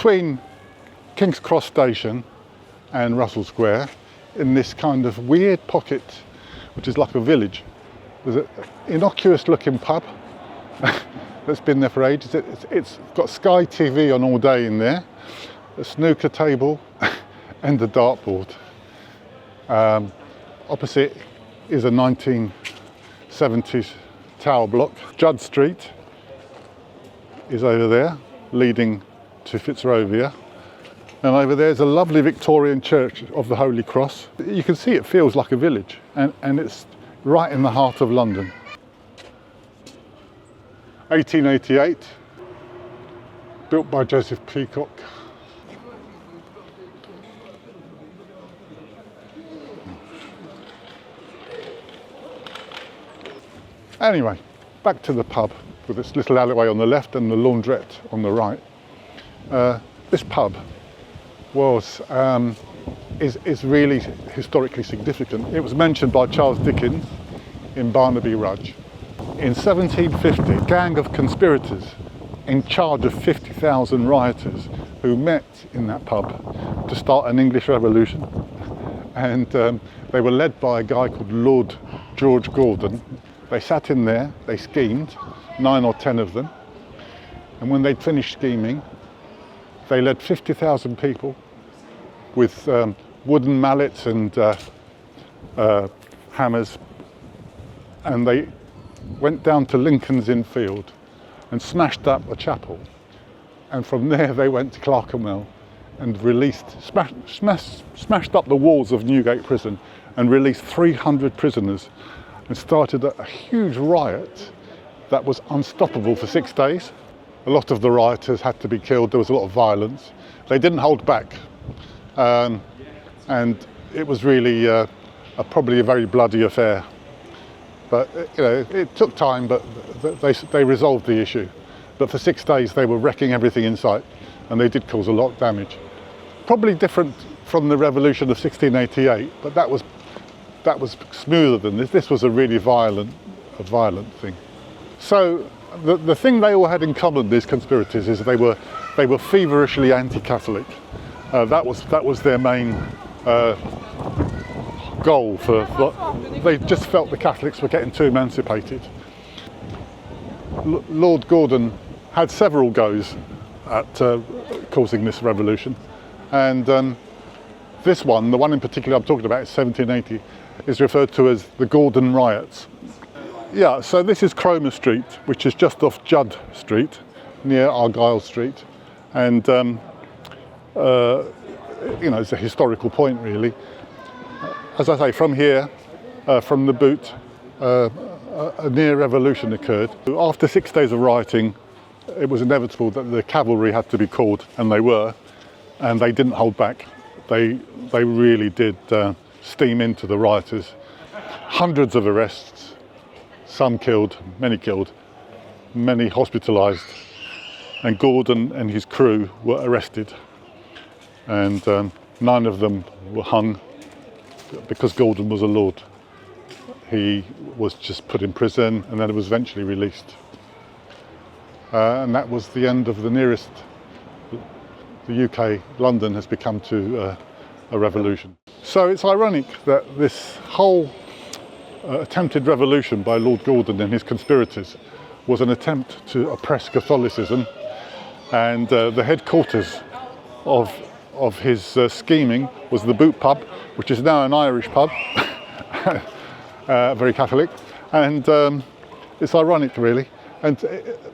between King's Cross Station and Russell Square, in this kind of weird pocket, which is like a village. There's an innocuous looking pub that's been there for ages. It's got Sky TV on all day in there, a snooker table and a dartboard. Opposite is a 1970s tower block. Judd Street is over there, leading to Fitzrovia. And over there is a lovely Victorian church of the Holy Cross. You can see it feels like a village, and it's right in the heart of London. 1888, built by Joseph Peacock. Anyway, back to the pub with this little alleyway on the left and the laundrette on the right. This pub is really historically significant. It was mentioned by Charles Dickens in Barnaby Rudge. In 1750, a gang of conspirators in charge of 50,000 rioters who met in that pub to start an English revolution. And they were led by a guy called Lord George Gordon. They sat in there, they schemed, 9 or 10 of them. And when they'd finished scheming, they led 50,000 people with wooden mallets and hammers, and they went down to Lincoln's Inn Field and smashed up a chapel. And from there they went to Clerkenwell and smashed up the walls of Newgate Prison and released 300 prisoners and started a huge riot that was unstoppable for 6 days. A lot of the rioters had to be killed. There was a lot of violence. They didn't hold back, and it was really probably a very bloody affair. But it took time, but they resolved the issue. But for 6 days they were wrecking everything in sight, and they did cause a lot of damage. Probably different from the revolution of 1688, but that was smoother than this. This was a really violent thing. So the thing they all had in common, these conspirators, is they were feverishly anti-Catholic. That was their main goal. They just felt the Catholics were getting too emancipated. Lord Gordon had several goes at causing this revolution, and this one, the one in particular I'm talking about, is 1780, is referred to as the Gordon Riots. Yeah, so this is Cromer Street, which is just off Judd Street, near Argyle Street, and it's a historical point really. As I say, from here, from the boot, a near revolution occurred. After 6 days of rioting, it was inevitable that the cavalry had to be called, and they were, and they didn't hold back. They really did steam into the rioters. Hundreds of arrests, some killed, many hospitalised, and Gordon and his crew were arrested, and 9 of them were hung because Gordon was a lord. He was just put in prison and then was eventually released. And that was the end of the nearest the UK, London, has become to a revolution. So it's ironic that this whole attempted revolution by Lord Gordon and his conspirators was an attempt to oppress Catholicism, and the headquarters of his scheming was the Boot Pub, which is now an Irish pub, very Catholic, and it's ironic really. And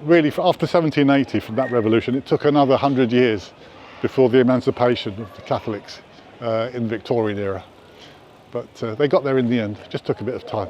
really, after 1780, from that revolution, it took another 100 years before the emancipation of the Catholics in the Victorian era. But they got there in the end. It just took a bit of time.